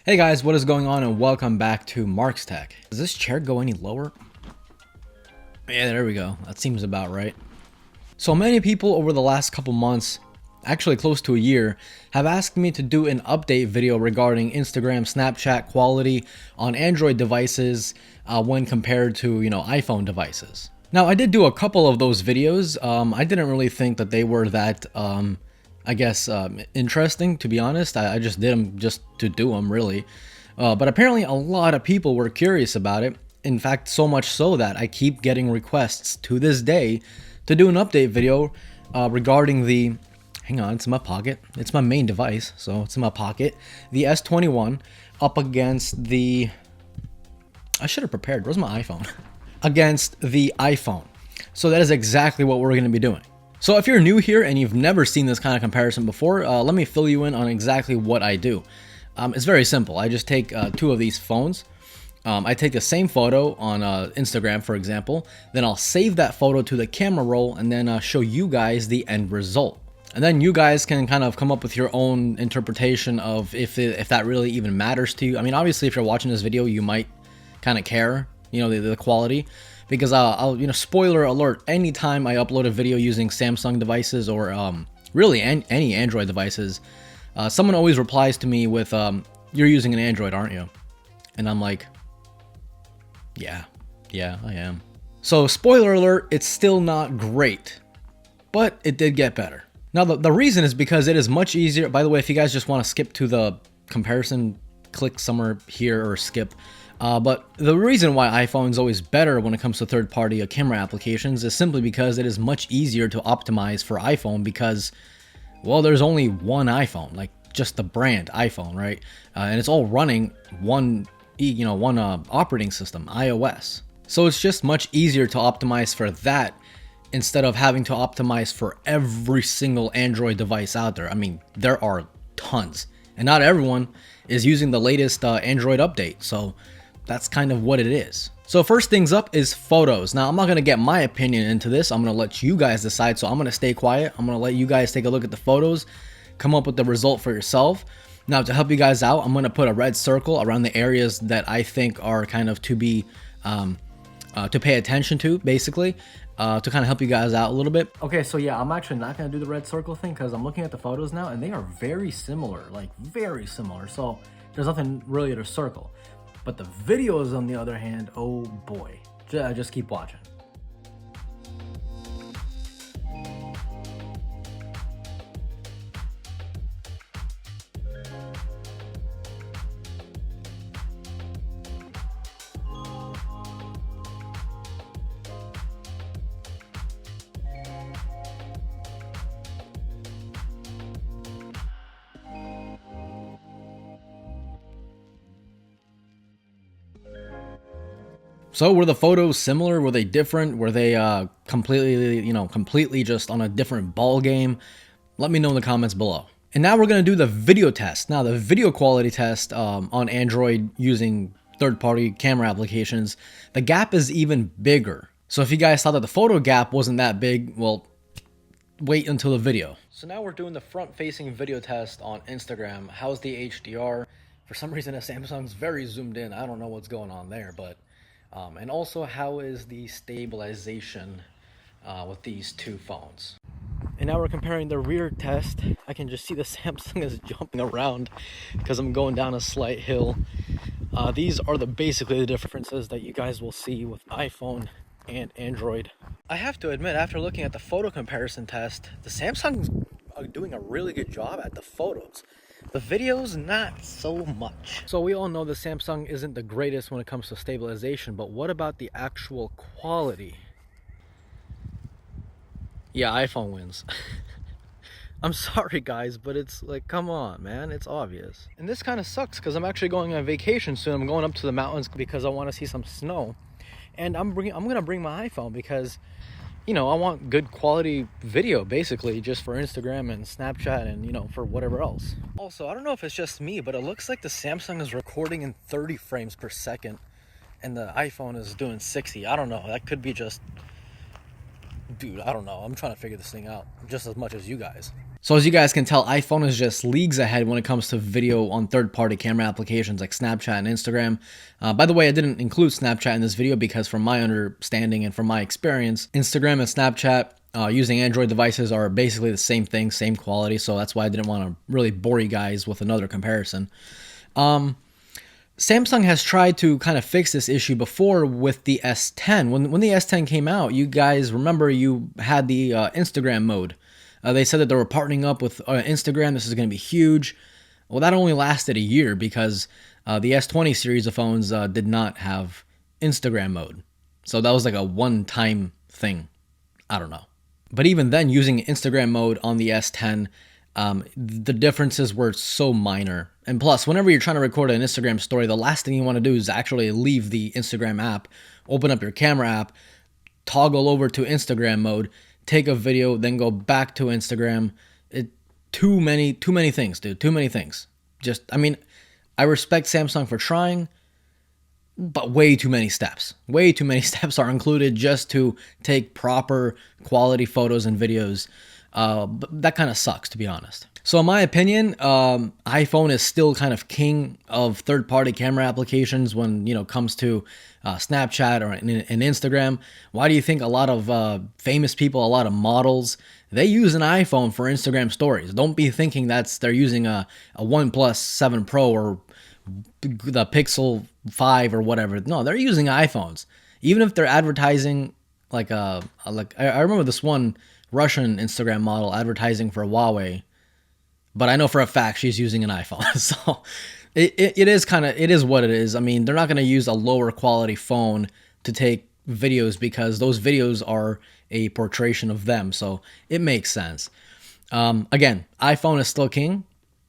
Hey guys, what is going on and welcome back to Mark's Tech. Does this chair go any lower? Yeah, there we go. That seems about right. So many people over the last couple months, actually close to a year, have asked me to do an update video regarding Instagram, Snapchat quality on Android devices when compared to, iPhone devices. Now, I did do a couple of those videos. I didn't really think that they were that interesting, to be honest. I just did them just to do them, really. But apparently a lot of people were curious about it. In fact, so much so that I keep getting requests to this day to do an update video regarding the... Hang on, it's in my pocket. It's my main device, so it's in my pocket. The S21 up against the... I should have prepared. Where's my iPhone? Against the iPhone. So that is exactly what we're going to be doing. So if you're new here and you've never seen this kind of comparison before, let me fill you in on exactly what I do. It's very simple. I just take two of these phones. I take the same photo on Instagram, for example. Then I'll save that photo to the camera roll and then show you guys the end result. And then you guys can kind of come up with your own interpretation of if that really even matters to you. I mean, obviously, if you're watching this video, you might kind of care, the quality. Because I'll spoiler alert, anytime I upload a video using Samsung devices or really any Android devices, someone always replies to me with, you're using an Android, aren't you? And I'm like, yeah, I am. So spoiler alert, it's still not great, but it did get better. Now the reason is because it is much easier. By the way, if you guys just want to skip to the comparison, click somewhere here or skip. But the reason why iPhone is always better when it comes to third-party camera applications is simply because it is much easier to optimize for iPhone because, well, there's only one iPhone, like just the brand iPhone, right? And it's all running one operating system, iOS. So it's just much easier to optimize for that instead of having to optimize for every single Android device out there. I mean, there are tons, and not everyone is using the latest Android update. So that's kind of what it is. So first things up is photos. Now, I'm not going to get my opinion into this. I'm going to let you guys decide. So I'm going to stay quiet. I'm going to let you guys take a look at the photos, come up with the result for yourself. Now, to help you guys out, I'm going to put a red circle around the areas that I think are kind of to be, to pay attention to, basically, to kind of help you guys out a little bit. Okay, so yeah, I'm actually not going to do the red circle thing because I'm looking at the photos now and they are very similar, like very similar. So there's nothing really to circle. But the videos, on the other hand, oh boy, just keep watching. So were the photos similar? Were they different? Were they completely just on a different ball game? Let me know in the comments below. And now we're going to do the video test. Now the video quality test on Android using third-party camera applications, the gap is even bigger. So if you guys thought that the photo gap wasn't that big, well, wait until the video. So now we're doing the front-facing video test on Instagram. How's the HDR? For some reason, the Samsung's very zoomed in. I don't know what's going on there, but... and also, how is the stabilization with these two phones? And now we're comparing the rear test. I can just see the Samsung is jumping around because I'm going down a slight hill. These are basically the differences that you guys will see with iPhone and Android. I have to admit, after looking at the photo comparison test, the Samsung's doing a really good job at the photos. The videos, not so much. So we all know the Samsung isn't the greatest when it comes to stabilization, but what about the actual quality? Yeah, iPhone wins. I'm sorry guys, but it's like, come on man, it's obvious. And this kind of sucks because I'm actually going on vacation soon. I'm going up to the mountains because I want to see some snow. And I'm gonna bring my iPhone because I want good quality video, basically, just for Instagram and Snapchat and, for whatever else. Also, I don't know if it's just me, but it looks like the Samsung is recording in 30 frames per second and the iPhone is doing 60. I don't know. That could be just... Dude, I don't know. I'm trying to figure this thing out just as much as you guys. So as you guys can tell, iPhone is just leagues ahead when it comes to video on third-party camera applications like Snapchat and Instagram. By the way, I didn't include Snapchat in this video because from my understanding and from my experience, Instagram and Snapchat using Android devices are basically the same thing, same quality. So that's why I didn't want to really bore you guys with another comparison. Samsung has tried to kind of fix this issue before with the S10. When the S10 came out, you guys remember you had the Instagram mode. They said that they were partnering up with Instagram. This is going to be huge. Well, that only lasted a year because the S20 series of phones did not have Instagram mode. So that was like a one-time thing. I don't know. But even then, using Instagram mode on the S10, the differences were so minor. And plus, whenever you're trying to record an Instagram story, the last thing you want to do is actually leave the Instagram app, open up your camera app, toggle over to Instagram mode, take a video, then go back to Instagram. Too many things, dude. Too many things. I respect Samsung for trying, but way too many steps. Way too many steps are included just to take proper quality photos and videos. That kind of sucks, to be honest. So in my opinion, iPhone is still kind of king of third-party camera applications when, comes to Snapchat or in Instagram. Why do you think a lot of famous people, a lot of models, they use an iPhone for Instagram stories? Don't be thinking they're using a OnePlus 7 Pro or the Pixel 5 or whatever. No, they're using iPhones. Even if they're advertising I remember this one Russian Instagram model advertising for Huawei, but I know for a fact she's using an iPhone. So it is what it is. I mean, they're not going to use a lower quality phone to take videos because those videos are a portrayal of them. So it makes sense. Again, iPhone is still king.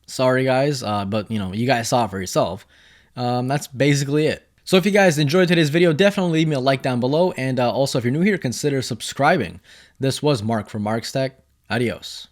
Sorry guys, but you guys saw it for yourself. That's basically it. So if you guys enjoyed today's video, definitely leave me a like down below. And also, if you're new here, consider subscribing. This was Mark from Mark's Tech. Adios.